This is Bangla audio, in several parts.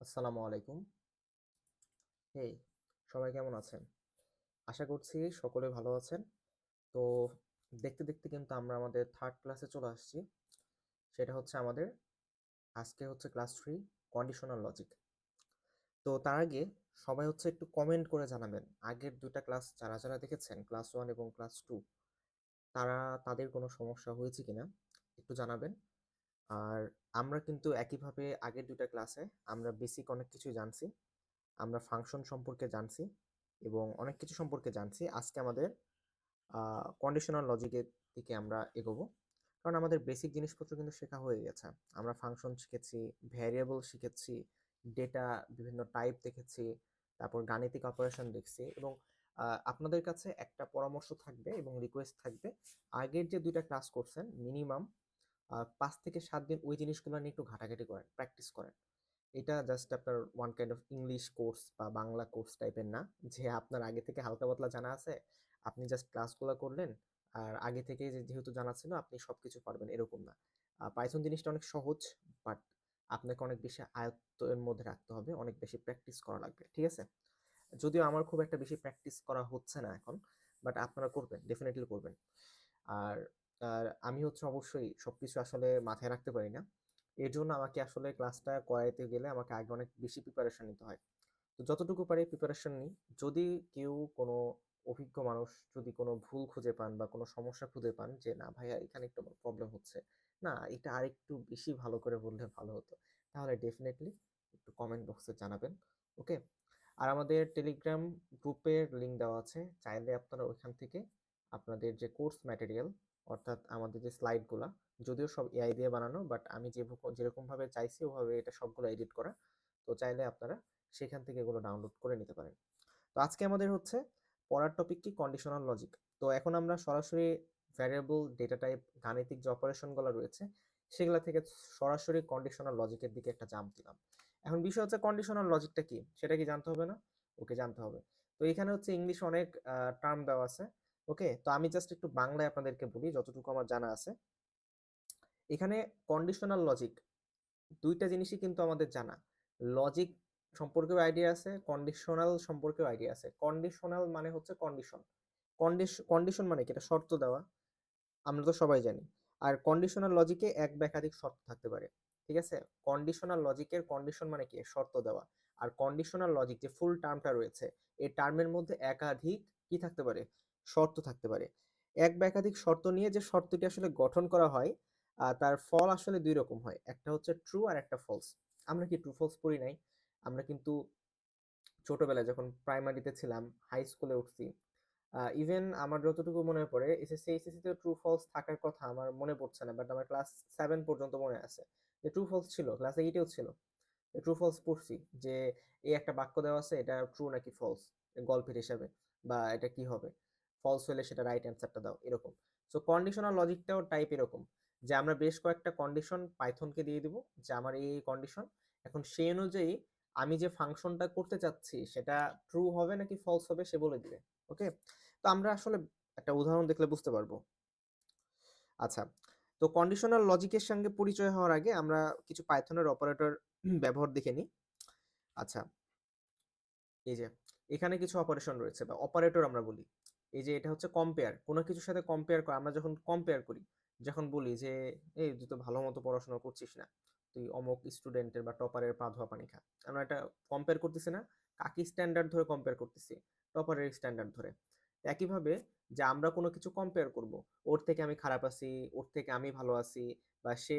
আসসালামু আলাইকুম। হেই, সবাই কেমন আছেন? আশা করছি সকলে ভালো আছেন। তো দেখতে, দেখতে কিন্তু আমরা আমাদের 3rd ক্লাসে চলে আসছি। সেটা হচ্ছে আমাদের আজকে হচ্ছে ক্লাস 3 কন্ডিশনাল লজিক। তো তার আগে সবাই হচ্ছে একটু কমেন্ট করে জানাবেন। আগের ২ টা ক্লাস যারা দেখেছেন ক্লাস 1 এবং ক্লাস 2 তাদের কোনো সমস্যা হয়েছে কিনা একটু জানাবেন। আর আমরা কিন্তু একইভাবে আগের ২ টা ক্লাসে আমরা বেসিক অনেক কিছুই জানছি। আমরা ফাংশন সম্পর্কে জানছি এবং অনেক কিছু সম্পর্কে জানছি। আজকে আমাদের কন্ডিশনাল লজিকের দিকে আমরা এগোবো। কারণ আমাদের বেসিক জিনিসপত্র কিন্তু শেখা হয়ে গেছে। আমরা ফাংশন শিখেছি, ভ্যারিয়েবল শিখেছি, ডেটা বিভিন্ন টাইপ দেখেছি, তারপর গাণিতিক অপারেশন দেখছি এবং আপনাদের কাছে একটা পরামর্শ থাকবে এবং রিকোয়েস্ট থাকবে। আগের যে ২ টা ক্লাস করছেন মিনিমাম ৫ থেকে ৭ দিন ওই জিনিসগুলো নিয়ে একটু ঘাটাঘাটি করেন, প্র্যাকটিস করেন। এটা জাস্ট আপনার one kind of English course বা বাংলা কোর্স টাইপের না যে আপনার আগে থেকে হালকা পাতলা জানা আছে, আপনি জাস্ট ক্লাসগুলো করলেন আর আগে থেকে যেহেতু জানা ছিল আপনি সবকিছু পারবেন এরকম না। পাইথন জিনিসটা অনেক সহজ, বাট আপনাকে অনেক বেশি আয়ত্তের মধ্যে রাখতে হবে, অনেক বেশি প্র্যাকটিস করা লাগবে, ঠিক আছে? যদিও আমার খুব একটা বেশি প্র্যাকটিস করা হচ্ছে না এখন, বাট আপনারা করবেন, ডেফিনিটলি করবেন। আর আর আমি হচ্ছে অবশ্যই সবকিছু আসলে মাথায় রাখতে পারি না। এর জন্য আমাকে আসলে ক্লাসটা করাইতে গেলে আমাকে আগে অনেক বেশি প্রিপারেশন নিতে হয়। তো যতটুকু পারি প্রিপারেশন নিই। যদি কেউ কোনো অভিজ্ঞ মানুষ যদি কোনো ভুল খুঁজে পান বা কোনো সমস্যা খুঁজে পান যে, "না ভাইয়া এখানে একটু আমার প্রবলেম হচ্ছে। না এটা আরেকটু বেশি ভালো করে বললে ভালো হতো।" তাহলে ডেফিনিটলি একটু কমেন্ট বক্সে জানাবেন। ওকে? আর আমাদের টেলিগ্রাম গ্রুপের লিংক দেওয়া আছে। চাইলে আপনারা ওইখান থেকে আপনাদের যে কোর্স ম্যাটেরিয়াল অর্থাৎ আমাদের যে স্লাইডগুলা, যদিও সব এআই দিয়ে বানানো, বাট আমি যেরকমভাবে চাইছি ওভাবে এটা সবগুলো এডিট করা। তো চাইলে আপনারা সেখান থেকে এগুলো ডাউনলোড করে নিতে পারেন। তো আজকে আমাদের হচ্ছে পড়ার টপিক কি কন্ডিশনাল লজিক। তো এখন আমরা সরাসরি ভ্যারিয়েবল, ডেটা টাইপ, গাণিতিক যে অপারেশনগুলো রয়েছে সেগুলা থেকে সরাসরি কন্ডিশনাল লজিকের দিকে একটা জাম্প দিলাম। এখন বিষয় হচ্ছে কন্ডিশনাল লজিকটা কি? সেটা কি জানতে হবে না? ওকে, জানতে হবে। তো এখানে হচ্ছে ইংলিশে অনেক টার্ম দেওয়া আছে। ওকে? তো আমি জাস্ট একটু বাংলায় আপনাদেরকে বলি যতটুকু আমার জানা আছে। এখানে কন্ডিশনাল লজিক ২ টা জিনিসই কিন্তু আমাদের জানা। লজিক সম্পর্কেও আইডিয়া আছে, কন্ডিশনাল সম্পর্কেও আইডিয়া আছে। কন্ডিশনাল মানে হচ্ছে কন্ডিশন। কন্ডিশন মানে কি? এটা শর্ত দেওয়া। আমরা তো সবাই জানি। আর কন্ডিশনাল লজিকে এক বা একাধিক শর্ত থাকতে পারে। ঠিক আছে? কন্ডিশনাল লজিকের কন্ডিশন মানে কি? শর্ত দেওয়া। আর কন্ডিশনাল লজিক যে ফুল টার্মটা রয়েছে, এই টার্মের মধ্যে একাধিক কি থাকতে পারে? শর্ত থাকতে পারে। এক বা একাধিক শর্ত নিয়ে যে শর্তটি আসলে গঠন করা হয়, তার ফল আসলে ২ রকম হয়। একটা হচ্ছে ট্রু আর একটা ফলস। আমরা কি ট্রু ফলস পড়ি নাই? আমরা কিন্তু ছোটবেলায় যখন প্রাইমারিতে ছিলাম, হাই স্কুলে উঠছি, ইভেন আমার যতটুকু মনে পড়ে এসএসসি, এইচএসসি তে ট্রু ফলস থাকার কথা আমার মনে পড়ছে না। বাট আমার ক্লাস 7 পর্যন্ত মনে আছে। যে ট্রু ফলস ছিল। ক্লাস 8 এও ছিল। ট্রু ফলস পড়ছি যে এই একটা বাক্য দেওয়া আছে এটা ট্রু নাকি ফলস গল্পের হিসাবে, বা এটা কি হবে? ফলস হলে সেটা রাইট অ্যান্সারটা দাও এরকম। সো কন্ডিশনাল লজিকটাও টাইপ এরকম যে আমরা বেশ কয়েকটা কন্ডিশন পাইথনকে দিয়ে দিব যে আমার এই কন্ডিশন। এখন সেই অনুযায়ী আমি যে ফাংশনটা করতে চাচ্ছি সেটা ট্রু হবে নাকি ফলস হবে সে বলে দিবে। ওকে? তো আমরা আসলে একটা উদাহরণ দেখলে বুঝতে পারবো। আচ্ছা, তো কন্ডিশনাল লজিকের সঙ্গে পরিচয় হওয়ার আগে আমরা কিছু পাইথনের অপারেটর ব্যবহার দেখে নিই। আচ্ছা, এই যে এখানে কিছু অপারেশন রয়েছে বা অপারেটর আমরা বলি। এই যে এটা হচ্ছে কম্পেয়ার। কোনো কিছুর সাথে কম্পেয়ার করা, আমরা যখন কম্পেয়ার করি, যখন বলি যে, "এই তুই তো ভালো মতো পড়াশোনা করছিস না। তুই অমুক স্টুডেন্টের বা টপারের পা ধোয়া পানি খা।" আমরা এটা কম্পেয়ার করতেছি না? কাকে স্ট্যান্ডার্ড ধরে কম্পেয়ার করতেছি? টপারের স্ট্যান্ডার্ড ধরে। একইভাবে যে আমরা কোনো কিছু কম্পেয়ার করব। ওর থেকে আমি খারাপ আছি, ওর থেকে আমি ভালো আছি, বা সে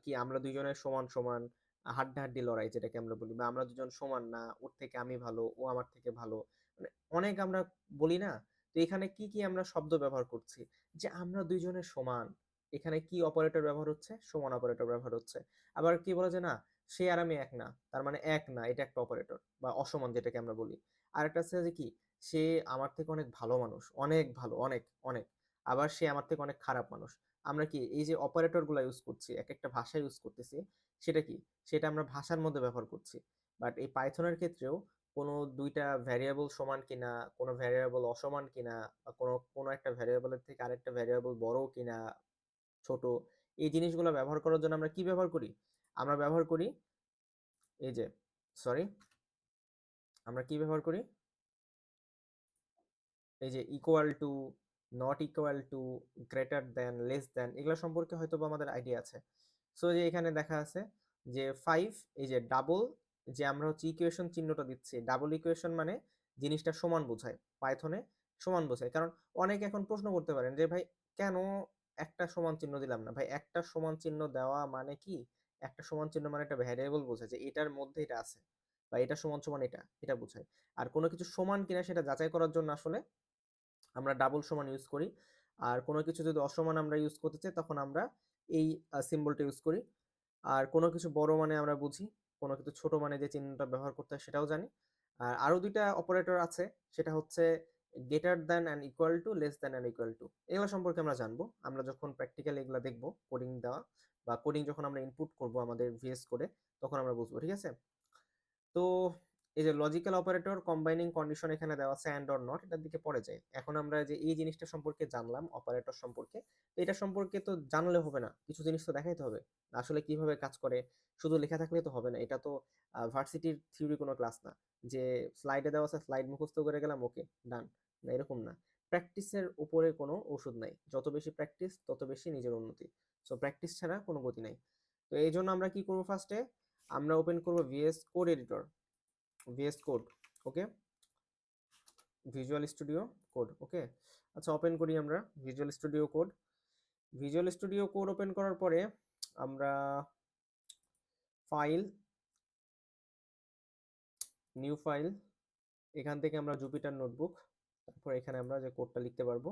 কি আমরা ২ জনের সমান, সমান হাড্ডাহাড্ডি লড়াই যেটাকে আমরা বলি, বা আমরা দুজন সমান না, ওর থেকে আমি ভালো, ও আমার থেকে ভালো। মানে অনেক আমরা বলি না? তো এখানে কি আমরা শব্দ ব্যবহার করছি? যে আমরা ২ জনে সমান। এখানে কি অপারেটর ব্যবহার হচ্ছে? সমান অপারেটর ব্যবহার হচ্ছে। আবার কি বলে যে না, সে আর আমি এক না। তার মানে এক না, এটা একটা অপারেটর বা অসমান যেটাকে আমরা বলি। আরেকটা আছে যে কি, সে আমার থেকে অনেক ভালো মানুষ। অনেক ভালো, অনেক, অনেক। আবার সে আমার থেকে অনেক খারাপ মানুষ। আমরা কি এই যে অপারেটর গুলা ইউজ করছি, একেকটা ভাষা ইউজ করতেছি, সেটা কি? সেটা আমরা ভাষার মধ্যে ব্যবহার করছি। বাট এই পাইথনের ক্ষেত্রেও কোনো ২ টা ভ্যারিয়েবল সমান কিনা, কোনো ভ্যারিয়েবল অসমান কিনা, বা কোনো একটা ভ্যারিয়েবলের থেকে আরেকটা ভ্যারিয়েবল বড় কিনা, ছোট, এই জিনিসগুলো ব্যবহার করার জন্য আমরা কি ব্যবহার করি? আমরা ব্যবহার করি এই যে সরি, আমরা কি ব্যবহার করি, এই যে equal to, not equal to, greater than, less than, এগুলো সম্পর্কে হয়তো বা আমাদের আইডিয়া আছে। সো যে এখানে দেখা আছে যে 5, এই যে ডাবল, যে আমরা হচ্ছে ইকুয়েশন চিহ্নটা দিচ্ছি, ডাবল ইকুয়েশন মানে জিনিসটা সমান বোঝায়, পাইথনে সমান বোঝায়। কারণ অনেকে এখন প্রশ্ন করতে পারেন যে ভাই কেন একটা সমান চিহ্ন দিলাম না? ভাই একটা সমান চিহ্ন দেওয়া মানে কি, একটা সমান চিহ্ন মানে একটা ভ্যারিয়েবল বোঝায় যে এটার মধ্যে এটা আছে, বা এটা সমান সমান এটা, এটা বোঝায়। আর কোনো কিছু সমান কিনা সেটা যাচাই করার জন্য আসলে আমরা ডাবল সমান ইউজ করি। আর কোনো কিছু যদি অসমান আমরা ইউজ করতে চাই তখন আমরা এই সিম্বলটা ইউজ করি। আর কোনো কিছু বড় মানে আমরা বুঝি, কোনো কিছু ছোট মানে যে চিহ্নটা ব্যবহার করতে হয় সেটাও জানি। আর আরো দুইটা অপারেটর আছে, সেটা হচ্ছে greater than and equal to, less than and equal to. এগুলো সম্পর্কে আমরা জানবো আমরা যখন প্র্যাকটিক্যালি এগুলো দেখবো, কোডিং দেওয়া বা কোডিং যখন আমরা ইনপুট করব আমাদের ভিএস কোডে, তখন আমরা বুঝবো। ঠিক আছে, তো এই যে লজিক্যাল অপারেটর কম্বাইনিং কন্ডিশন এখানে দেওয়া আছে অ্যান্ড অর নট, এটার দিকে পরে যাই। এখন আমরা যে এই জিনিসটা সম্পর্কে জানলাম অপারেটর সম্পর্কে, তো এটা সম্পর্কে তো জানলে হবে না, কিছু জিনিস তো দেখাইতে হবে আসলে কিভাবে কাজ করে। শুধু লেখা থাকলে তো হবে না, এটা তো ভার্সিটির থিওরি কোনো ক্লাস না যে স্লাইডে দেওয়া আছে স্লাইড মুখস্থ করে গেলাম ওকে ডান, না এরকম না। প্র্যাকটিসের উপরে কোনো ওষুধ নাই, যত বেশি প্র্যাকটিস তত বেশি নিজের উন্নতি। সো প্র্যাকটিস ছাড়া কোনো গতি নাই। তো এই জন্য আমরা কি করবো, ফার্স্টে আমরা ওপেন করব VS code editor, VS code, okay, visual studio code, okay. আচ্ছা ওপেন করি আমরা visual studio code. Visual studio code open করার পরে আমরা ফাইল, নিউ ফাইল, এখান থেকে আমরা জুপিটার নোটবুক, তারপর এখানে আমরা যে কোডটা লিখতে পারবো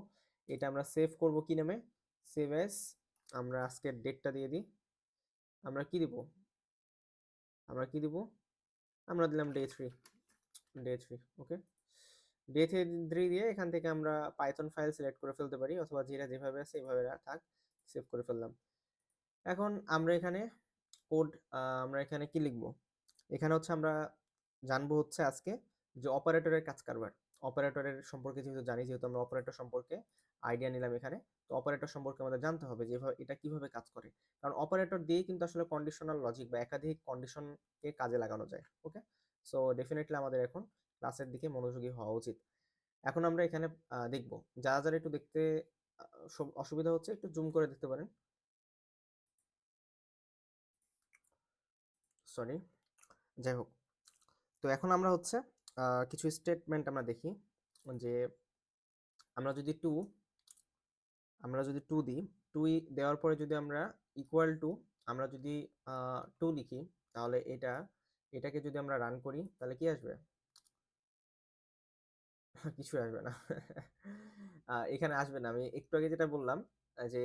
এটা আমরা সেভ করব কি নামে, সেভ এস, আমরা আজকের ডেটটা দিয়ে দিই, আমরা কি দিব, আমরা কি দিব, আমরা দিলাম ডে 3, ডে 3, ওকে। ডে 3 দিয়ে এখান থেকে আমরা পাইথন ফাইল সিলেক্ট করে ফেলতে পারি, অথবা যেটা যেভাবে আছে এভাবে থাক, সেভ করে ফেললাম। এখন আমরা এখানে কোড, আমরা এখানে কি লিখবো, এখানে হচ্ছে আমরা জানবো হচ্ছে আজকে যে অপারেটরের কাজ কারবার, অপারেটরের সম্পর্কে যেহেতু জানি, যেহেতু আমরা অপারেটর সম্পর্কে আইডিয়া নিলাম এখানে, তো অপারেটর সম্পর্কে আমাদের জানতে হবে যে এটা কিভাবে কাজ করে। কারণ অপারেটর দিয়েই কিন্তু আসলে কন্ডিশনাল লজিক বা একাধিক কন্ডিশনকে কাজে লাগানো যায়, ওকে। সো ডেফিনেটলি আমাদের এখন ক্লাসের দিকে মনোযোগী হওয়া উচিত। এখন আমরা এখানে দেখব, যারা যারা একটু দেখতে অসুবিধা হচ্ছে একটু জুম করে দেখতে পারেন, সরি, যাই হোক। তো এখন আমরা হচ্ছে কিছু স্টেটমেন্ট আমরা দেখি, যে আমরা যদি টু, দিই, টু দেওয়ার পরে যদি আমরা ইকুয়াল টু, আমরা যদি 2 লিখি, তাহলে এটাকে যদি আমরা রান করি তাহলে কি আসবে, কিছু আসবে না। এখানে আসবে না। আমি একটু আগে যেটা বললাম যে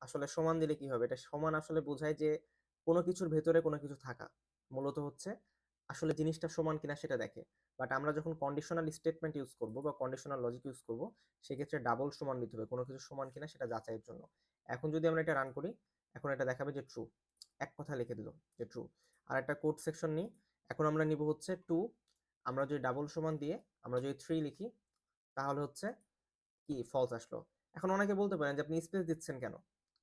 আসলে সমান দিলে কি হবে, এটা সমান আসলে বোঝায় যে কোনো কিছুর ভেতরে কোনো কিছু থাকা, মূলত হচ্ছে আসলে জিনিসটা সমান কিনা সেটা দেখে। বাট আমরা যখন কন্ডিশনাল স্টেটমেন্ট ইউজ করব বা কন্ডিশনাল লজিক ইউজ করব, সেক্ষেত্রে ডাবল সমান দিতে হবে কোনো কিছু সমান কিনা সেটা যাচাইয়ের জন্য। এখন যদি আমরা এটা রান করি, এখন এটা দেখাবে যে ট্রু, এক কথা লিখে দিল যে ট্রু। আর একটা কোড সেকশন নিই, এখন আমরা নিব হচ্ছে 2, আমরা যদি ডাবল সমান দিয়ে আমরা যদি 3 লিখি, তাহলে হচ্ছে কি ফলস আসলো। এখন অনেকে বলতে পারেন যে আপনি স্পেস দিচ্ছেন কেন,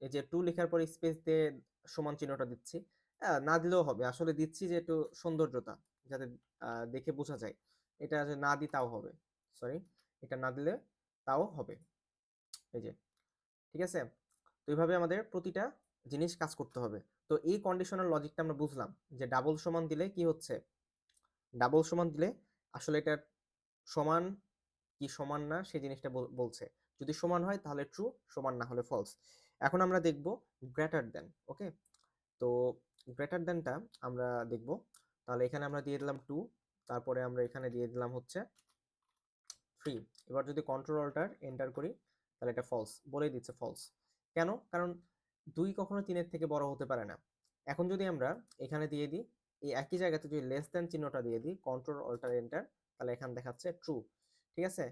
এই যে 2 লেখার পরে স্পেস দিয়ে সমান চিহ্নটা দিচ্ছি, না দিলেও হবে, আসলে দিচ্ছি যে একটু সৌন্দর্যতা, যাতে দেখে বোঝা যায়। এটা যে না দিই তাও হবে, সরি, এটা না দিলে তাও হবে, এই যে, ঠিক আছে। তো এইভাবে আমাদের প্রতিটা জিনিস কাজ করতে হবে। তো এই কন্ডিশনাল লজিকটা আমরা বুঝলাম যে ডাবল সমান দিলে কি হচ্ছে, ডাবল সমান দিলে আসলে এটা সমান কি সমান না সেই জিনিসটা বলছে। যদি সমান হয় তাহলে ট্রু, সমান না হলে ফলস। এখন আমরা দেখব গ্রেটার দেন, ওকে। তো গ্রেটার দেনটা আমরা দেখব, তাহলে এখানে আমরা দিয়ে দিলাম 2, তারপরে আমরা এখানে দিয়ে দিলাম হচ্ছে 3। এবার যদি কন্ট্রোল অল্টার এন্টার করি তাহলে এটা ফলস বলেই দিচ্ছে, ফলস। কেন, কারণ 2 কখনো 3-এর থেকে বড় হতে পারে না। এখন যদি আমরা এখানে দিয়ে দিই, এই একই জায়গাতে যদি লেস দেন চিহ্নটা দিয়ে দিই, কন্ট্রোল অল্টার এন্টার, তাহলে এখানে দেখাচ্ছে ট্রু, ঠিক আছে।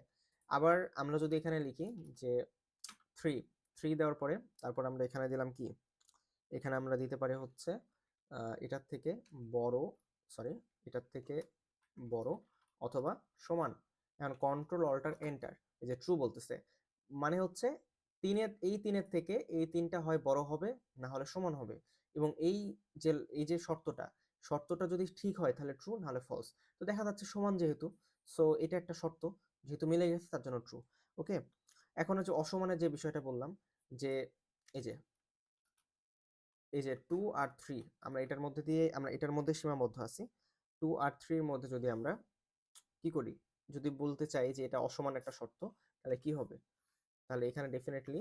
আবার আমরা যদি এখানে লিখি যে 3, দেওয়ার পরে তারপর আমরা এখানে দিলাম কি, এখানে আমরা দিতে পারি হচ্ছে এটার থেকে বড়, সরি, এটার থেকে বড় অথবা সমান। এখন কন্ট্রোল অল্টার এন্টার, এই যে ট্রু বলতেছে, মানে হচ্ছে এই 3-এর থেকে এই 3টা হয় বড় হবে, না হলে সমান হবে। এবং এই যে শর্তটা, শর্তটা যদি ঠিক হয় তাহলে ট্রু, নাহলে ফলস। তো দেখা যাচ্ছে সমান যেহেতু, সো এটা একটা শর্ত, যেহেতু মিলে গেছে তার জন্য ট্রু। ওকে, এখন হচ্ছে অসমানের যে বিষয়টা বললাম, যে এই যে এই যে 2 আর 3, আমরা এটার মধ্যে সীমাবদ্ধ আছি। 2 আর 3 এর মধ্যে যদি আমরা কি করি, যদি বলতে চাই যে এটা অসমান একটা শর্ত, তাহলে কি হবে? তাহলে এখানে ডেফিনেটলি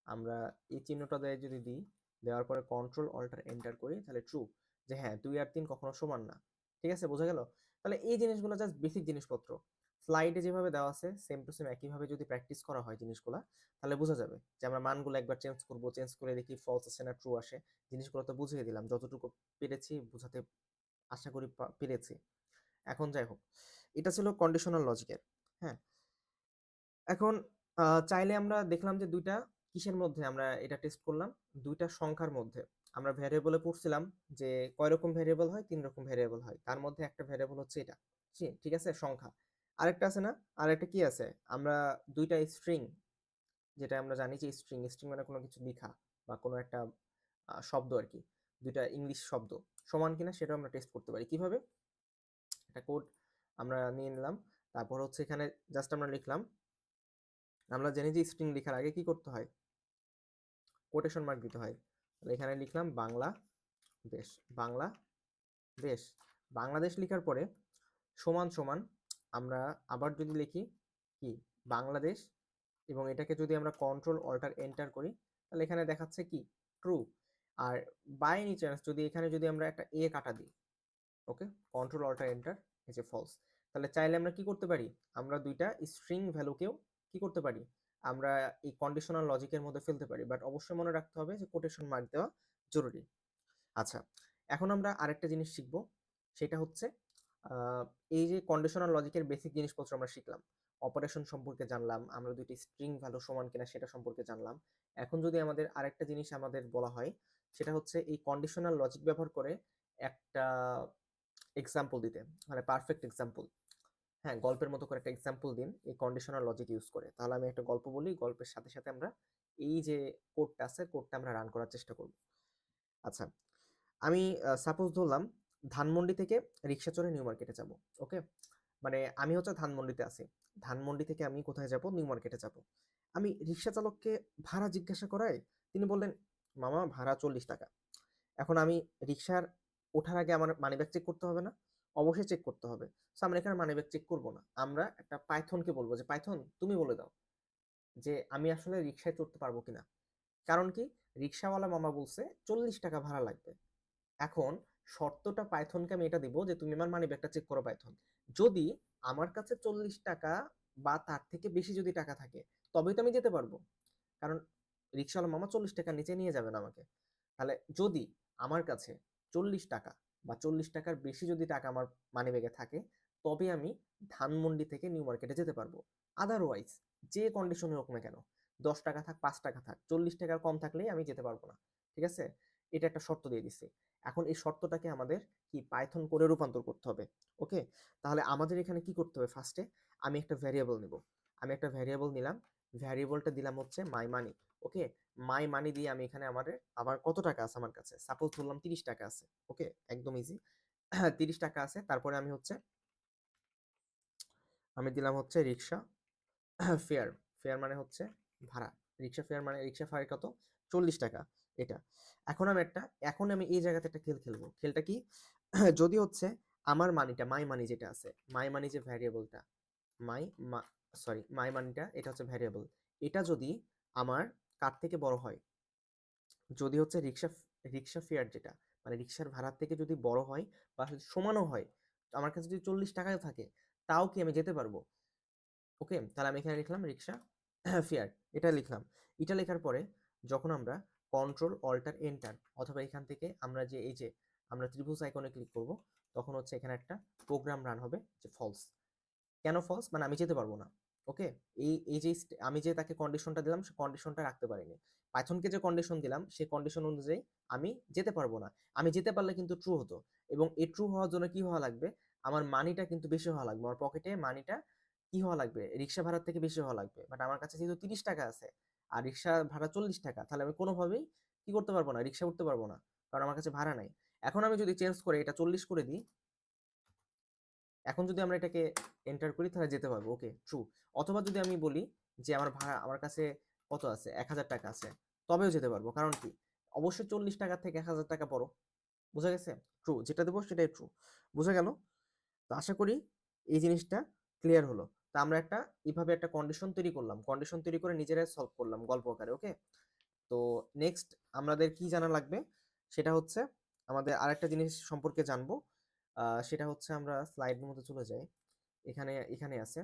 আমরা এই চিহ্নটা যদি দিই, দেওয়ার পরে কন্ট্রোল অল্টার এন্টার করি, তাহলে ট্রু, যে হ্যাঁ 2 আর 3 কখনো সমান না। ঠিক আছে, বোঝা গেল? তাহলে এই জিনিসগুলো জাস্ট বেসিক জিনিসপত্র, স্লাইডে যেভাবে দেওয়া আছে সেম টু সেম একইভাবে যদি প্র্যাকটিস করা হয় জিনিসগুলো, তাহলে বোঝা যাবে যে আমরা মানগুলো একবার চেঞ্জ করব, চেঞ্জ করে দেখি ফলস আসে না ট্রু আসে। জিনিসগুলো তো বুঝিয়ে দিলাম, যতটুকু পেরেছি বোঝাতে আশা করি পেরেছি। এখন যাই হোক, এটা ছিল কন্ডিশনাল লজিকের। হ্যাঁ, এখন চাইলে আমরা দেখলাম যে দুইটা কিসের মধ্যে আমরা এটা টেস্ট করলাম, দুইটা সংখ্যার মধ্যে। আমরা ভ্যারিয়েবলে পড়ছিলাম যে কয় রকম ভ্যারিয়েবল হয়, 3 রকম ভ্যারিয়েবল হয়, তার মধ্যে একটা ভ্যারিয়েবল হচ্ছে এটা। ঠিক আছে, সংখ্যা। আরেকটা আছে না, আরেকটা কি আছে, আমরা দুইটা স্ট্রিং, যেটা আমরা জানি যে স্ট্রিং স্ট্রিং মানে কোনো কিছু লেখা বা কোনো একটা শব্দ আর কি, দুইটা ইংলিশ শব্দ সমান কিনা সেটা আমরা টেস্ট করতে পারি। কিভাবে? একটা কোড আমরা নিয়ে নিলাম, তারপর হচ্ছে এখানে জাস্ট আমরা লিখলাম, আমরা জানি যে স্ট্রিং লেখার আগে কি করতে হয়, কোটেশন মার্ক দিতে হয়। তাহলে এখানে লিখলাম বাংলাদেশ, বাংলাদেশ, বাংলাদেশ লেখার পরে সমান সমান আমরা আবার যদি লিখি কি বাংলাদেশ, এবং এটাকে যদি আমরা কন্ট্রোল অল্টার এন্টার করি, তাহলে এখানে দেখাচ্ছে কি ট্রু। আর বাই এনি চান্স যদি এখানে যদি আমরা একটা এ কাটা দিই, ওকে, কন্ট্রোল অল্টার এন্টার, এই যে ফলস, তাহলে চাইলে আমরা কি করতে পারি, আমরা দুইটা স্ট্রিং ভ্যালুকেও কি করতে পারি, আমরা এই কন্ডিশনাল লজিকের মধ্যে ফেলতে পারি, বাট অবশ্যই মনে রাখতে হবে যে কোটেশন মার্ক দেওয়া জরুরি। আচ্ছা, এখন আমরা আরেকটা জিনিস শিখবো, সেটা হচ্ছে আহ, এই যে কন্ডিশনাল লজিকের বেসিক জিনিসপত্র আমরা শিখলাম, অপারেশন সম্পর্কে জানলাম, আমরা দুইটি স্ট্রিং ভ্যালু সমান কিনা সেটা সম্পর্কে জানলাম। এখন যদি আমাদের আরেকটা জিনিস আমাদের বলা হয়, সেটা হচ্ছে এই কন্ডিশনাল লজিক ব্যবহার করে একটা এক্সাম্পল দিতে, মানে পারফেক্ট এক্সাম্পল। হ্যাঁ, গল্পের মতো করে একটা এক্সাম্পল দিন এই কন্ডিশনাল লজিক ইউজ করে। তাহলে আমি একটা গল্প বলি, গল্পের সাথে সাথে আমরা এই যে কোডটা আছে কোডটা আমরা রান করার চেষ্টা করব। আচ্ছা, আমি সাপোজ ধরলাম ধানমন্ডি থেকে রিক্সা চড়ে নিউ মার্কেটে যাব। ওকে, মানে আমি হচ্ছে ধানমন্ডিতে আছি, ধানমন্ডি থেকে আমি কোথায় যাব, নিউ মার্কেটে যাব। আমি রিক্সা চালককে ভাড়া জিজ্ঞাসা করায় তিনি বললেন, মামা ভাড়া 40 টাকা। এখন আমি রিক্সার ওঠার আগে আমার মানিব্যাগ চেক করতে হবে না? অবশ্যই চেক করতে হবে। সো আমরা এখানে মানিব্যাগ চেক করব না, আমরা একটা পাইথনকে বলবো যে পাইথন তুমি বলে দাও যে আমি আসলে রিক্সায় চড়তে পারবো কিনা। কারণ কি, রিক্সাওয়ালা মামা বলছে 40 টাকা ভাড়া লাগবে। এখন শর্তটা পাইথনকে আমি এটা দিব যে তুমি আমার মানিব্যাগটা চেক করো পাইথন। যদি আমার কাছে 40 টাকা বা তার থেকে বেশি যদি টাকা থাকে, তবেই তো আমি যেতে পারবো, কারণ রিক্সাওয়ালা মামা 40 টাকার নিচে নিয়ে যাবেন আমাকে। তাহলে যদি আমার কাছে 40 টাকা বা 40 টাকার বেশি যদি টাকা আমার মানিব্যাগে থাকে, তবে আমি ধানমন্ডি থেকে নিউ মার্কেটে যেতে পারবো। আদারওয়াইজ যে কন্ডিশনে হোক না কেন, 10 টাকা থাক 5 টাকা থাক, 40 টাকার কম থাকলেই আমি যেতে পারবো না। ঠিক আছে, এটা একটা শর্ত দিয়ে দিচ্ছি। এখন এই শর্তটাকে আমাদের কি পাইথন করে রূপান্তর করতে হবে। ওকে, তাহলে আমাদের এখানে কি করতে হবে, ফার্স্টে আমি একটা ভ্যারিয়েবল নিব, আমি একটা ভ্যারিয়েবল নিলাম, ভ্যারিয়েবলটা দিলাম হচ্ছে মাই মানি। ওকে, মাই মানি দিয়ে আমি এখানে আমার কত টাকা আছে আমার কাছে, সাপোজ ধরলাম 30 টাকা আছে। ওকে, একদম ইজি। 30 টাকা আছে, তারপরে আমি দিলাম হচ্ছে রিক্সা ফেয়ার, ফেয়ার মানে হচ্ছে ভাড়া, রিক্সা ফেয়ার মানে রিক্সা ভাড়া কত, 40 টাকা। এটা, এখন আমি এই জায়গাতে একটা খেল খেলবো। খেলটা কি, যদি হচ্ছে আমার মানিটা, মাই মানি যেটা আছে, মাই মানি যে ভ্যারিয়েবলটা, মাই সরি মাই মানিটা এটা হচ্ছে ভ্যারিয়েবল, এটা যদি আমার কার থেকে বড় হয়, যদি হচ্ছে রিক্সা ফেয়ার যেটা মানে রিক্সার ভাড়ার থেকে যদি বড় হয় বা সমানও হয়, তো আমার কাছে যদি 40 টাকায় থাকে, তাও কি আমি যেতে পারবো। ওকে, তাহলে আমি এখানে লিখলাম রিক্সা ফেয়ার, এটা লিখলাম। এটা লেখার পরে যখন আমরা কন্ট্রোল অল্টার এন্টার, অথবা এখান থেকে আমরা যে এই যে আমরা ত্রিভুজ আইকনে ক্লিক করব, তখন হচ্ছে এখানে একটা প্রোগ্রাম রান হবে যে ফলস। কেন ফলস, মানে আমি যেতে পারবো না। ওকে, এই যে আমি যে তাকে কন্ডিশনটা দিলাম সে কন্ডিশনটা রাখতে পারিনি, পাইথনকে যে কন্ডিশন দিলাম সেই কন্ডিশন অনুযায়ী আমি যেতে পারবো না। আমি যেতে পারলে কিন্তু ট্রু হতো, এবং এই ট্রু হওয়ার জন্য কি হওয়া লাগবে, আমার মানিটা কিন্তু বেশি হওয়া লাগবে, আমার পকেটে মানিটা কি হওয়া লাগবে, রিক্সা ভাড়ার থেকে বেশি হওয়া লাগবে। বাট আমার কাছে যেহেতু 30 টাকা আছে আর রিক্সা ভাড়া 40 টাকা, তাহলে আমি কোনোভাবেই কি করতে পারবো না, রিক্সা উঠতে পারবো না, কারণ আমার কাছে ভাড়া নাই। এখন আমি যদি চেঞ্জ করে এটা 40 করে দিই, এখন যদি আমরা এটাকে এন্টার করি তাহলে যেতে পারবো, ওকে ট্রু। অথবা যদি আমি বলি যে আমার ভাড়া আমার কাছে কত আছে, 1000 টাকা আছে, তবেও যেতে পারবো। কারণ কি, অবশ্যই 40 টাকা থেকে 1000 টাকা বড়। বোঝা গেছে? ট্রু, যেটা দেবো সেটাই ট্রু। বোঝা গেল? তো আশা করি এই জিনিসটা ক্লিয়ার হলো। তা আমরা এইভাবে একটা কন্ডিশন তৈরি করলাম, কন্ডিশন তৈরি করে নিজেরাই সলভ করলাম গল্প আকারে, ওকে। তো নেক্সট আমাদের কি জানা লাগবে, সেটা হচ্ছে আমাদের আরেকটা জিনিস সম্পর্কে জানবো। সেটা হচ্ছে আমরা স্লাইডের মধ্যে চলে যাই, এখানে এখানে আছে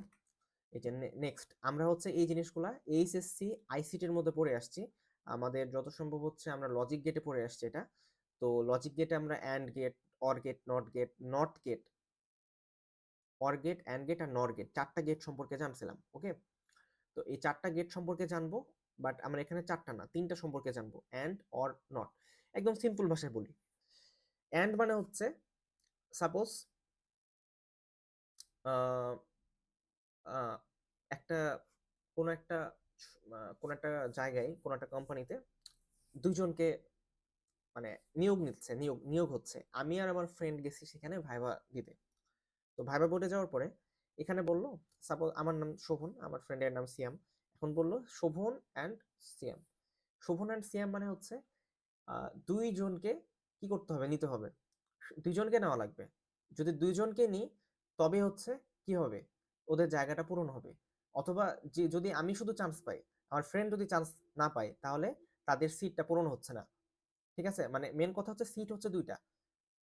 এই যে নেক্সট আমরা হচ্ছে এই জিনিসগুলা এইচএসসি আইসিটির মধ্যে পড়ে আসছি। আমাদের যত সম্ভব হচ্ছে আমরা লজিক গেটে পড়ে আসছি এটা। তো লজিক গেটে আমরা and gate, or gate, not gate, or gate, and gate আর নর গেট, 4টা গেট সম্পর্কে জানছিলাম, ওকে। তো এই 4টা গেট সম্পর্কে জানবো, বাট আমরা এখানে 4টা না 3টা সম্পর্কে জানবো, অ্যান্ড, অর, নট। একদম সিম্পল ভাষায় বলি, অ্যান্ড মানে হচ্ছে সাপোজ একটা কোনো একটা কোনো একটা জায়গায় কোনো একটা কোম্পানিতে দুইজনকে মানে নিয়োগ নিচ্ছে, নিয়োগ হচ্ছে। আমি আর আমার ফ্রেন্ড গেছি সেখানে ভাইবা দিতে। তো ভাইবা বোর্ডে যাওয়ার পরে এখানে বললো, সাপোজ আমার নাম শোভন, আমার ফ্রেন্ডের নাম সিয়াম। এখন বললো শোভন অ্যান্ড সিয়াম। শোভন অ্যান্ড সিয়াম মানে হচ্ছে দুইজনকে কি করতে হবে, নিতে হবে। দুইজনকে নেওয়া লাগবে। যদি দুইজনকে নিই তবে হচ্ছে কি হবে, ওদের জায়গাটা পূরণ হবে। অথবা যে যদি আমি শুধু চান্স পাই, আমার ফ্রেন্ড যদি চান্স না পায়, তাহলে তাদের সিটটা পূরণ হচ্ছে না। ঠিক আছে, মানে মেন কথা হচ্ছে সিট হচ্ছে 2টা,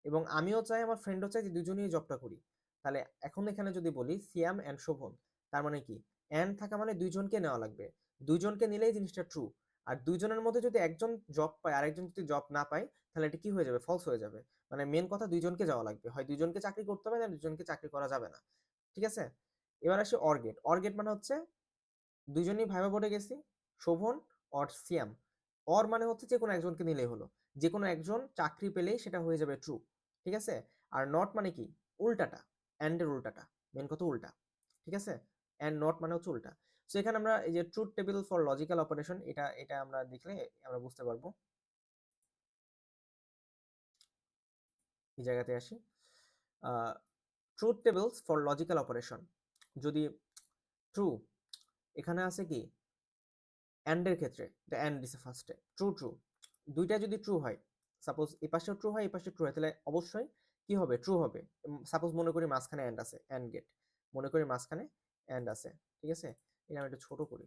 এবং আমিও চাই আমার ফ্রেন্ডও চাই যে দুজনেই জবটা করি। তাহলে এখন এখানে যদি বলি সিয়াম অ্যান্ড শোভন, তার মানে কি, অ্যান্ড থাকা মানে দুইজনকে নেওয়া লাগবে। দুইজনকে নিলেই জিনিসটা ট্রু। আর দুইজনের মধ্যে যদি একজন জব পায় আর একজন যদি জব না পায়, তাহলে এটা কি হয়ে যাবে, ফলস হয়ে যাবে। মানে মেন কথা দুইজনকে যাওয়া লাগবে, হয় দুইজনকে চাকরি করতে হবে না দুইজনকে চাকরি করা যাবে না। ঠিক আছে, এবার আসি অর্গেট। অর্গেট মানে হচ্ছে দুইজনই ভাইবা বোর্ডে গেছি, শোভন অর সিয়াম। অর মানে হচ্ছে যে কোনো একজনকে নিলেই হলো, যে কোনো একজন চাকরি পেলেই সেটা হয়ে যাবে ট্রু। ঠিক আছে, আর নট মানে কি, উল্টাটা, অ্যান্ডের উল্টাটা, মেন কথা উল্টা। ঠিক আছে, অ্যান্ড নট মানে হচ্ছে উল্টা। সো এখানে আমরা এই যে truth table for logical operation, এটা এটা আমরা দেখলে আমরা বুঝতে পারবো। এই জায়গাতে আসি, truth tables for logical operation. যদি ট্রু, এখানে আছে কি অ্যান্ডের ক্ষেত্রে, এটা অ্যান্ড দিছে ফার্স্টে, ট্রু ট্রু, দুইটা যদি ট্রু হয়, সাপোজ এই পাশেও ট্রু হয় এই পাশে ট্রু হয়, তাহলে অবশ্যই কি হবে, ট্রু হবে। সাপোজ মনে করি মাঝখানে অ্যান্ড আছে, অ্যান্ড গেট, মনে করি মাঝখানে অ্যান্ড আছে। ঠিক আছে, এটা আমি একটু ছোট করি,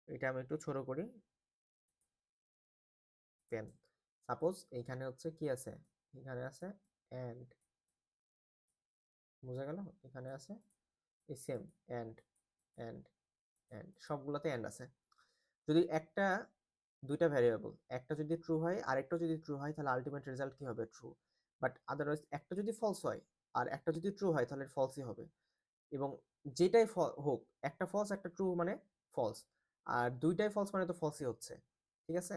এটা আমি একটু ছোট করি পেন। সাপোজ এইখানে হচ্ছে কি আছে, এখানে আছে অ্যান্ড, বোঝা গেল, এখানে আছে এই সেম অ্যান্ড, অ্যান্ড, অ্যান্ড, সবগুলোতে অ্যান্ড আছে। যদি একটা দুইটা ভ্যারিয়েবল, একটা যদি ট্রু হয় আরেকটা যদি ট্রু হয়, তাহলে আলটিমেট রেজাল্ট কি হবে, ট্রু। বাট আদারওয়াইজ একটা যদি ফলস হয় আর একটা যদি ট্রু হয়, তাহলে ফলসই হবে। এবং যেটাই হোক, একটা ফলস একটা ট্রু মানে ফলস, আর দুইটাই ফলস মানে তো ফলসই হচ্ছে। ঠিক আছে,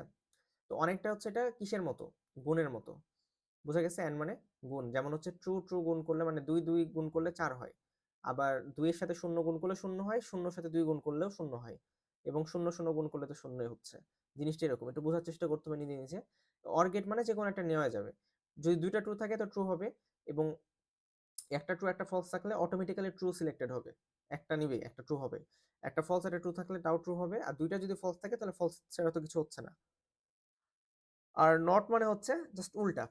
তো অনেকটা হচ্ছে এটা কিসের মতো, গুণের মতো। বোঝা গেছে, এন্ড মানে গুণ, যেমন হচ্ছে ট্রু ট্রু গুণ করলে মানে দুই দুই গুণ করলে 4 হয়। আবার 2 এর সাথে 0 গুণ করলে 0 হয়, 0 সাথে 2 গুণ করলেও 0 হয়, এবং 0 0 গুণ করলে তো 0ই হচ্ছে। জিনিসটা এরকম, একটু বোঝার চেষ্টা করতে হবে নিজে নিজে। অর গেট মানে যে কোনো একটা নেওয়া যাবে, যদি দুইটা ট্রু থাকে তো ট্রু হবে, এবং একটা ট্রু একটা ফলস থাকলে অটোমেটিক্যালি ট্রু সিলেক্টেড হবে, একটা নিবে একটা ট্রু হবে। একটা ফলস একটা ট্রু থাকলে তাও ট্রু হবে, আর দুইটা যদি ফলস থাকে তাহলে ফলস ছাড়া তো কিছু হচ্ছে না। আর নট মানে হচ্ছে জাস্ট উল্টা,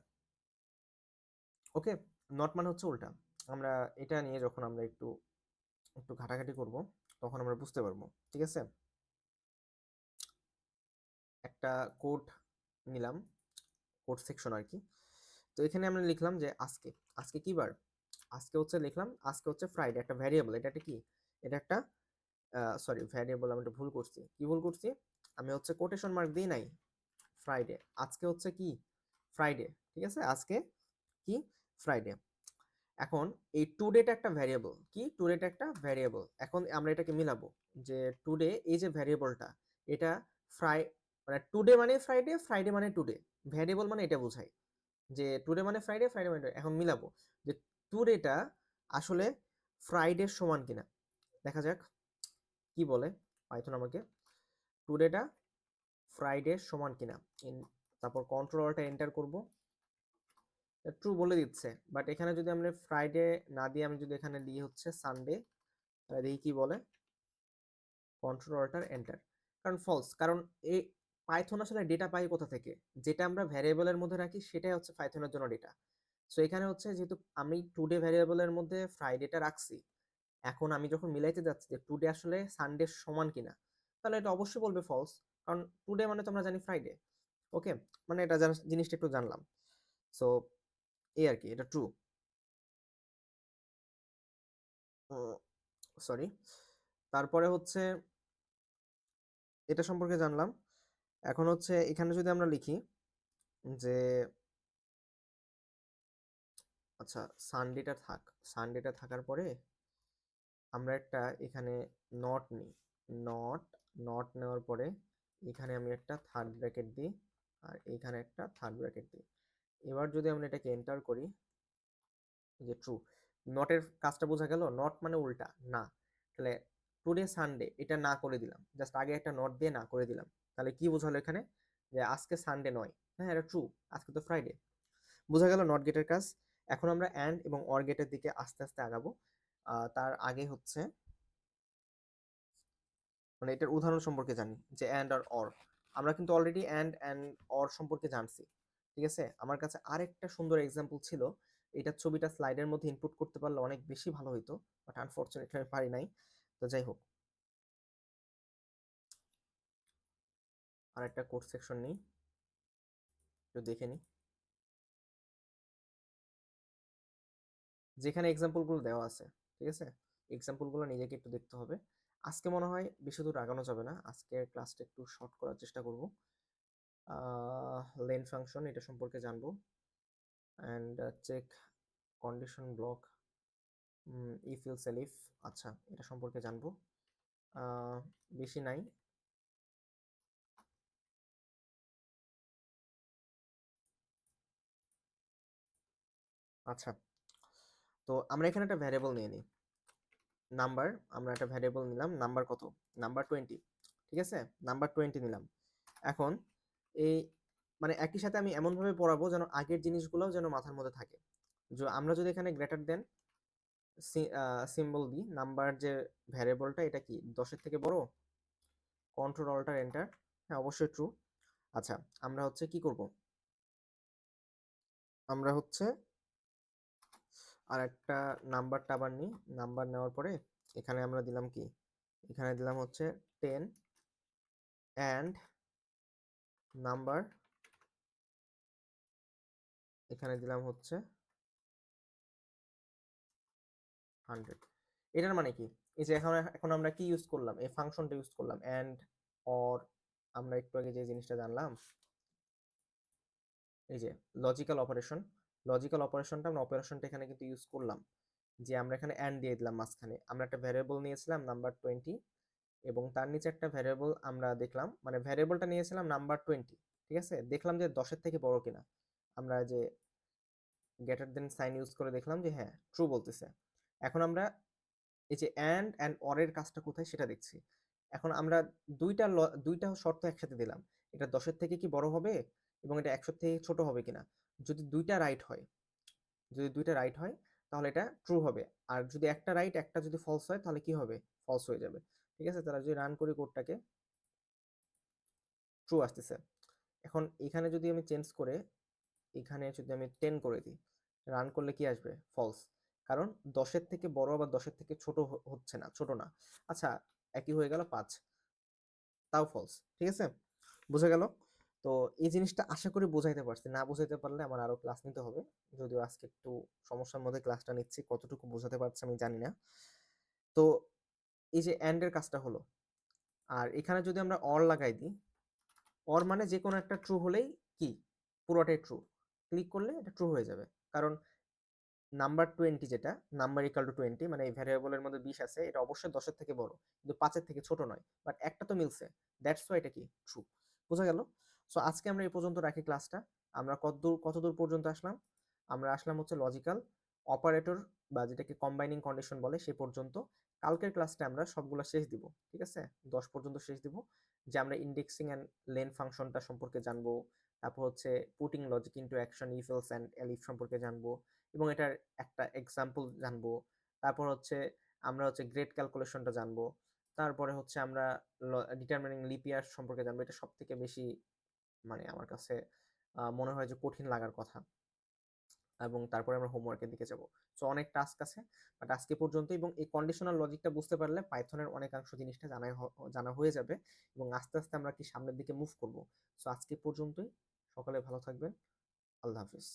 ওকে। নট মানে হচ্ছে উল্টা। আমরা এটা নিয়ে যখন আমরা একটু একটু ঘাটাঘাটি করব, তখন আমরা বুঝতে পারবো। ঠিক আছে, একটা কোড নিলাম, কোড সেকশন আর কি। তো এখানে আমরা লিখলাম যে আজকে, আজকে কি বার, আজকে হচ্ছে লিখলাম আজকে হচ্ছে ফ্রাইডে, একটা ভ্যারিয়েবল, এটা একটা কি, এটা একটা সরি ভ্যারিয়েবল, আমি একটা ভুল করছি, কি ভুল করছি, আমি হচ্ছে কোটেশন মার্ক দিই নাই, ফ্রাইডে, আজকে হচ্ছে কি ফ্রাইডে। ঠিক আছে, আজকে কি ফ্রাইডে। এখন এই টুডেটা একটা ভ্যারিয়েবল, কি টুডেটা একটা ভ্যারিয়েবল। এখন আমরা এটাকে মিলাবো যে টুডে এই যে ভ্যারিয়েবলটা, এটা ফ্রাই মানে টুডে মানে ফ্রাইডে, ফ্রাইডে মানে টুডে, ভ্যারিয়েবল মানে এটা বোঝায় যে টুডে মানে ফ্রাইডে, ফ্রাইডে মানে today। এখন মিলাবো যে টুডেটা আসলে ফ্রাইডের সমান কিনা, দেখা যাক কি বলে। পাইথন আমাকে টুডেটা ফ্রাইডে সমান কিনা, তারপর কন্ট্রোল অল্টার এন্টার করব, ট্রু বলে দিচ্ছে। বাট এখানে যদি আমরা ফ্রাইডে না দিয়ে আমি যদি এখানে দিই হচ্ছে সানডে, তাহলে দেখি কি বলে, কন্ট্রোল অল্টার এন্টার, কারণ ফলস। কারণ এই পাইথন আসলে ডেটা পাই কোথা থেকে, যেটা আমরা ভ্যারিয়েবলের মধ্যে রাখি সেটাই হচ্ছে পাইথনের জন্য ডেটা। সো এখানে হচ্ছে যেহেতু আমি টুডে ভ্যারিয়েবলের মধ্যে ফ্রাইডেটা রাখছি, এখন আমি যখন মিলাইতে যাচ্ছি যে টুডে আসলে সানডে সমান কিনা, তাহলে এটা অবশ্যই বলবে ফলস, কারণ টুডে মানে তো আমরা জানি ফ্রাইডে। ওকে, মানে এটা জিনিসটা একটু জানলাম। সো এই আর কি, এটা ট্রু। সরি, তারপরে হচ্ছে এটা সম্পর্কে জানলাম। এখন হচ্ছে এখানে যদি আমরা লিখি যে আচ্ছা সানডেটা থাকার পরে আমরা একটা এখানে নট নিই, নট নট নেওয়ার পরে এখানে আমি একটা থার্ড ব্র্যাকেট দিই, আর এখানে একটা থার্ড ব্র্যাকেট দিই। এবার যদি আমরা এটাকে এন্টার করি, যে ট্রু, নটের কাজটা বোঝা গেল, নট মানে উল্টা না। তাহলে টুডে সানডে এটা না করে দিলাম, জাস্ট আগে একটা নট দিয়ে না করে দিলাম, তাহলে কি বোঝালো এখানে, যে আজকে সানডে নয়, হ্যাঁ এটা ট্রু, আজকে তো ফ্রাইডে। বোঝা গেল নট গেটের কাজ। এখন আমরা অ্যান্ড এবং অর গেটের দিকে আস্তে আস্তে আগাবো। তার আগে হচ্ছে মানে এটার উদাহরণ সম্পর্কে জানি, যে অ্যান্ড আর অর। আমরা কিন্তু অলরেডি অ্যান্ড অর সম্পর্কে জানছি, ঠিক আছে। আমার কাছে আরেকটা সুন্দর এক্সাম্পল ছিল, এটা ছবিটা স্লাইডের মধ্যে ইনপুট করতে পারলে অনেক বেশি ভালো হইতো, বাট আনফরচুনেটলি আমি পারি নাই। তো যাই হোক, আরেকটা কোড সেকশন নিই, একটু দেখে নিই, যেখানে এক্সাম্পলগুলো দেওয়া আছে, ঠিক আছে। এক্সাম্পলগুলো নিজেকে একটু দেখতে হবে। আজকে মনে হয় বেশি দূর আগানো যাবে না, আজকে ক্লাসটা একটু শর্ট করার চেষ্টা করব। লেন ফাংশন এটা সম্পর্কে জানবো, and check condition block, if else elif, আচ্ছা এটা সম্পর্কে জানবো। বেশি নাই। আচ্ছা, তো আমরা এখানে একটা ভ্যারিয়েবল নিয়ে নিই, নাম্বার। আমরা একটা ভ্যারিয়েবল নিলাম, নাম্বার কত, নাম্বার 20, ঠিক আছে, নাম্বার 20 নিলাম। এখন এই মানে একই সাথে আমি এমনভাবে পড়াবো যেন আগের জিনিসগুলোও যেন মাথার মধ্যে থাকে। যে আমরা যদি এখানে গ্রেটার দেন সিম্বল দিই, নাম্বার যে ভ্যারিয়েবলটা এটা কি 10-এর থেকে বড়, কন্ট্রোল অল্টার এন্টার, হ্যাঁ অবশ্যই ট্রু। আচ্ছা, আমরা হচ্ছে কি করব, আমরা হচ্ছে আর একটা নাম্বারটা আবার নিই, নাম্বার নেওয়ার পরে এখানে আমরা দিলাম কি, এখানে দিলাম হচ্ছে 10 অ্যান্ড নাম্বার, এখানে দিলাম হচ্ছে 100। এটার মানে কি, এই যে এখন এখন আমরা কি ইউজ করলাম, এই ফাংশনটা ইউজ করলাম অ্যান্ড অর। আমরা একটু আগে যে জিনিসটা জানলাম, এই যে লজিক্যাল অপারেশন, লজিক্যাল অপারেশনটা আমরা অপারেশনটা এখানে কিন্তু ইউজ করলাম, যে আমরা এখানে অ্যান্ড দিয়ে দিলাম মাঝখানে। আমরা একটা ভ্যারিয়েবল নিয়েছিলাম নাম্বার 20, এবং তার নিচে একটা ভ্যারিয়েবল আমরা দেখলাম, মানে ভ্যারিয়েবলটা নিয়েছিলাম নাম্বার 20, ঠিক আছে, দেখলাম যে 10-এর থেকে বড় কিনা। আমরা যে গ্রেটার দেন সাইন ইউজ করে দেখলাম যে হ্যাঁ ট্রু বলতেছে। এখন আমরা এই যে অ্যান্ড অরের কাজটা কোথায় সেটা দেখছি। এখন আমরা দুইটা শর্ত একসাথে দিলাম, এটা 10-এর থেকে কি বড় হবে এবং এটা 100 থেকে ছোট হবে কিনা। যদি দুইটা রাইট হয়, যদি দুইটা রাইট হয় তাহলে এটা ট্রু হবে, আর যদি একটা রাইট একটা যদি ফলস হয় তাহলে কি হবে, ফলস হয়ে যাবে, ঠিক আছে। তাহলে যদি রান করি কোডটাকে, ট্রু আসতেছে। এখন এখানে যদি আমি চেঞ্জ করে এখানে যদি আমি 10 করে দিই, রান করলে কি আসবে, ফলস, কারণ 10-এর থেকে বড় আবার 10-এর থেকে ছোট হচ্ছে না, ছোট না। আচ্ছা, একই হয়ে গেল 5, তাও ফলস, ঠিক আছে, বুঝা গেল। তো এই জিনিসটা আশা করি বোঝাইতে পারছি, না বোঝাইতে পারলে আমার আরো ক্লাস নিতে হবে, যদিও আজকে একটু সমস্যার মধ্যে ক্লাসটা নিচ্ছি, কতটুকু বোঝাতে পারছি আমি জানি না। তো এই যে এন্ড এর কাজটা হলো, আর এখানে যদি আমরা অর লাগাই দিই, অর মানে যে কোনো একটা ট্রু হলেই কি পুরোটাই ট্রু, ক্লিক করলে এটা ট্রু হয়ে যাবে। কারণ নাম্বার 20 যেটা, নাম্বার ইকাল টু 20, মানে এই ভ্যারিয়েবলের মধ্যে 20 আছে, এটা অবশ্যই 10-এর থেকে বড়, কিন্তু 5-এর থেকে ছোট নয়, বাট একটা তো মিলছে, দ্যাটস ওয়াই এটা কি ট্রু, বোঝা গেল। সো আজকে আমরা এই পর্যন্ত রাখি ক্লাসটা। আমরা কতদূর পর্যন্ত আসলাম, আমরা আসলাম হচ্ছে লজিক্যাল অপারেটর বা যেটাকে কম্বাইনিং কন্ডিশন বলে সে পর্যন্ত। কালকের ক্লাসটা আমরা সবগুলা শেষ দিব, ঠিক আছে? 10 পর্যন্ত শেষ দিব, যে আমরা ইন্ডেক্সিং অ্যান্ড লেন ফাংশনটা সম্পর্কে জানবো, তারপর হচ্ছে putting logic into action if else and elif সম্পর্কে জানবো এবং এটার একটা এক্সাম্পল জানবো। তারপর হচ্ছে আমরা হচ্ছে গ্রেড ক্যালকুলেশনটা জানবো। তারপরে হচ্ছে আমরা ডিটারমিনিং লিপ ইয়ার সম্পর্কে জানবো। এটা সবথেকে বেশি মানে আমার কাছে মনে হয় যে কঠিন লাগার কথা। এবং তারপরে আমরা হোমওয়ার্কের দিকে যাব। সো অনেক টাস্ক আছে, বাট আজকে পর্যন্ত। এবং এই কন্ডিশনাল লজিকটা বুঝতে পারলে পাইথনের অনেকাংশ জিনিসটা জানা হয়ে যাবে এবং আস্তে আস্তে আমরা কি সামনের দিকে মুভ করব। সো আজকে পর্যন্তই। সকলে ভালো থাকবেন। আল্লাহ হাফিজ।